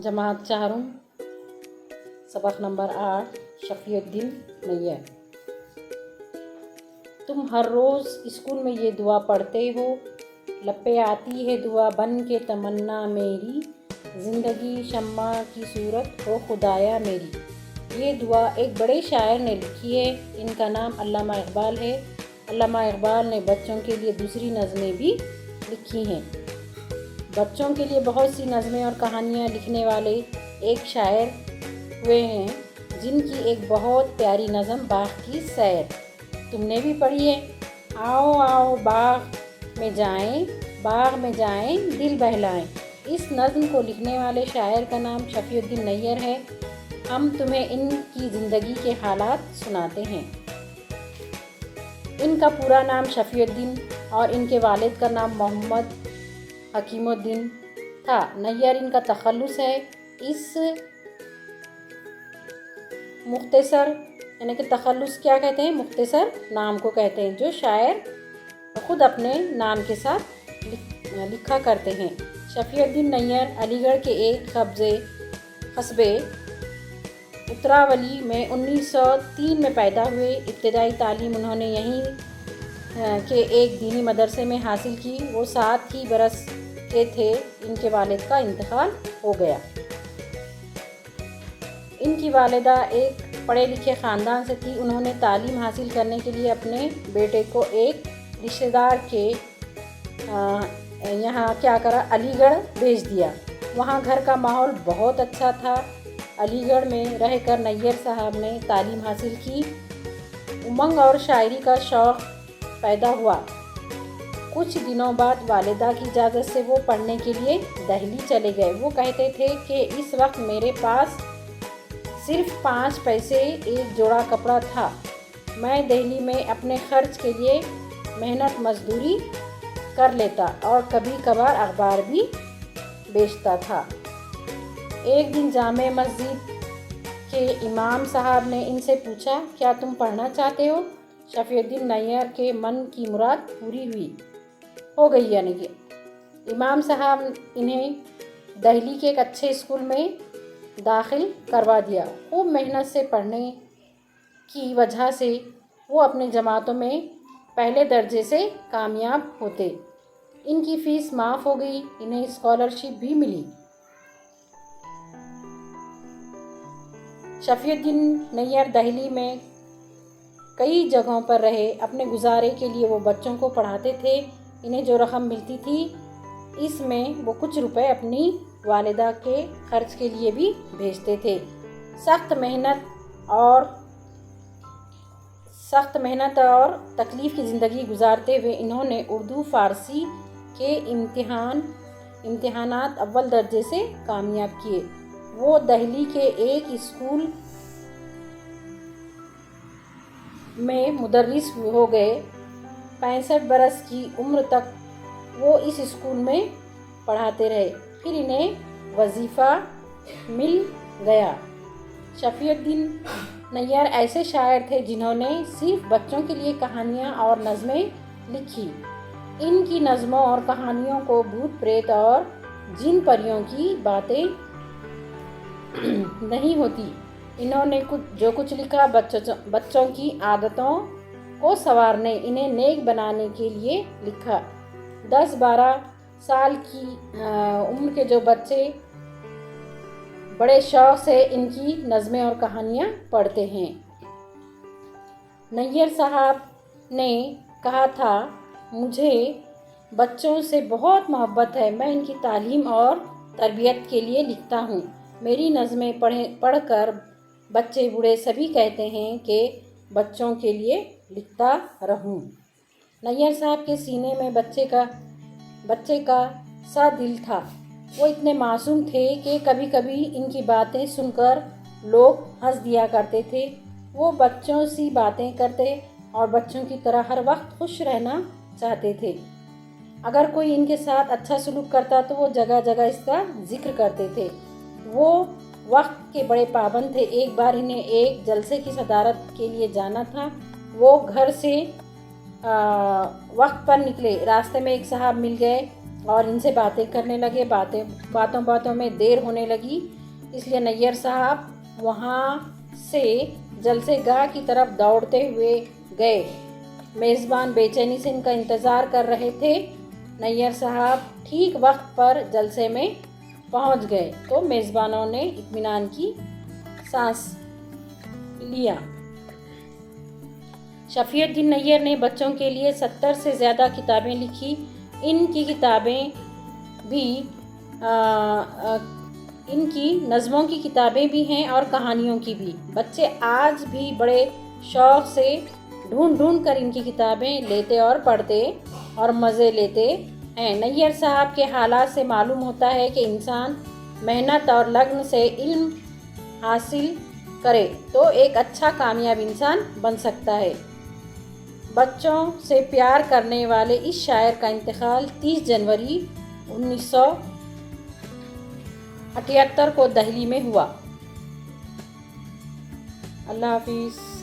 जमात चारों सबक नंबर 8 शफीउद्दीन नैयर। तुम हर रोज़ स्कूल में ये दुआ पढ़ते हो, लब पे आती है दुआ बन के तमन्ना मेरी, ज़िंदगी शम्मा की सूरत हो खुदाया मेरी। ये दुआ एक बड़े शायर ने लिखी है। इनका नाम अल्लामा इकबाल है। अल्लामा इकबाल ने बच्चों के लिए दूसरी नज़में भी लिखी हैं। बच्चों के लिए बहुत सी नज़में और कहानियाँ लिखने वाले एक शायर हुए हैं, जिनकी एक बहुत प्यारी नज़म बाग़ की सैर तुमने भी पढ़ी है। आओ आओ बाग़ में जाएं दिल बहलाएं। इस नज़म को लिखने वाले शायर का नाम शफीउद्दीन नैयर है। हम तुम्हें इनकी ज़िंदगी के हालात सुनाते हैं। इनका पूरा नाम शफीउद्दीन और इनके वालिद का नाम मोहम्मद हकीमुद्दीन था। नैयर इनका तखल्लुस है। इस मुख्तसर यानी कि तखल्लुस क्या कहते हैं, मुख्तसर नाम को कहते हैं, जो शायर ख़ुद अपने नाम के साथ लिखा करते हैं। शफीउद्दीन नैयर अलीगढ़ के एक कस्बे उत्तरावली में 1903 में पैदा हुए। इब्तदाई तालीम उन्होंने यहीं के एक दीनी मदरसे में हासिल की। वो 7 ही बरस के थे, इनके वालिद का इंतकाल हो गया। इनकी वालिदा एक पढ़े लिखे ख़ानदान से थी। उन्होंने तालीम हासिल करने के लिए अपने बेटे को एक रिश्तेदार के यहाँ क्या करा, अलीगढ़ भेज दिया। वहाँ घर का माहौल बहुत अच्छा था। अलीगढ़ में रहकर नैयर साहब ने तालीम हासिल की। उमंग और शायरी का शौक़ पैदा हुआ। कुछ दिनों बाद वालिदा की इजाज़त से वो पढ़ने के लिए दिल्ली चले गए। वो कहते थे कि इस वक्त मेरे पास सिर्फ 5 पैसे एक जोड़ा कपड़ा था। मैं दिल्ली में अपने खर्च के लिए मेहनत मजदूरी कर लेता और कभी कभार अखबार भी बेचता था। एक दिन जामे मस्जिद के इमाम साहब ने इनसे पूछा, क्या तुम पढ़ना चाहते हो? शफीउद्दीन नैयर के मन की मुराद पूरी हो गई। यानी कि इमाम साहब इन्हें दिल्ली के एक अच्छे स्कूल में दाखिल करवा दिया। खूब मेहनत से पढ़ने की वजह से वो अपने जमातों में पहले दर्जे से कामयाब होते। इनकी फ़ीस माफ़ हो गई। इन्हें स्कॉलरशिप भी मिली। शफीउद्दीन नैयर दिल्ली में कई जगहों पर रहे। अपने गुजारे के लिए वो बच्चों को पढ़ाते थे। इन्हें जो रकम मिलती थी, इसमें वो कुछ रुपए अपनी वालिदा के खर्च के लिए भी भेजते थे। सख्त मेहनत और तकलीफ़ की ज़िंदगी गुजारते हुए इन्होंने उर्दू फ़ारसी के इम्तिहानात अव्वल दर्जे से कामयाब किए। वो दिल्ली के एक स्कूल में मुदर्रिस हो गए। 65 बरस की उम्र तक वो इस स्कूल में पढ़ाते रहे। फिर इन्हें वजीफ़ा मिल गया। शफीउद्दीन नैयर ऐसे शायर थे जिन्होंने सिर्फ बच्चों के लिए कहानियाँ और नज़में लिखी। इनकी नज़मों और कहानियों को भूत प्रेत और जिन परियों की बातें नहीं होती। इन्होंने जो कुछ लिखा बच्चों की आदतों को संवारने, इन्हें नेक बनाने के लिए लिखा। 10-12 साल की उम्र के जो बच्चे बड़े शौक़ से इनकी नज़में और कहानियाँ पढ़ते हैं। नैयर साहब ने कहा था, मुझे बच्चों से बहुत मोहब्बत है। मैं इनकी तालीम और तरबियत के लिए लिखता हूँ। मेरी नज़में पढ़कर बच्चे बूढ़े सभी कहते हैं कि बच्चों के लिए लिखता रहूं। नैयर साहब के सीने में बच्चे का सा दिल था। वो इतने मासूम थे कि कभी कभी इनकी बातें सुनकर लोग हंस दिया करते थे। वो बच्चों सी बातें करते और बच्चों की तरह हर वक्त खुश रहना चाहते थे। अगर कोई इनके साथ अच्छा सलूक करता तो वो जगह जगह इसका जिक्र करते थे। वो वक्त के बड़े पाबंद थे। एक बार इन्हें एक जलसे की सदारत के लिए जाना था। वो घर से वक्त पर निकले। रास्ते में एक साहब मिल गए। اور ان سے باتیں کرنے لگے. باتوں باتوں میں دیر ہونے لگی، اس لیے نیّر صاحب وہاں سے جلسے گاہ کی طرف دوڑتے ہوئے گئے. میزبان بے چینی سے ان کا انتظار کر رہے تھے. نیّر صاحب ٹھیک وقت پر جلسے میں پہنچ گئے تو میزبانوں نے اطمینان کی سانس لیا. شفیع الدین نیّر نے بچوں کے لیے 70 سے زیادہ کتابیں لکھی. ان کی کتابیں بھی ان کی نظموں کی کتابیں بھی ہیں اور کہانیوں کی بھی. بچے آج بھی بڑے شوق سے ڈھونڈ کر ان کی کتابیں لیتے اور پڑھتے اور مزے لیتے ہیں. نیّر صاحب کے حالات سے معلوم ہوتا ہے کہ انسان محنت اور لگن سے علم حاصل کرے تو ایک اچھا کامیاب انسان بن سکتا ہے. بچوں سے پیار کرنے والے اس شاعر کا انتقال 30 جنوری 1978 کو دہلی میں ہوا. اللہ حافظ.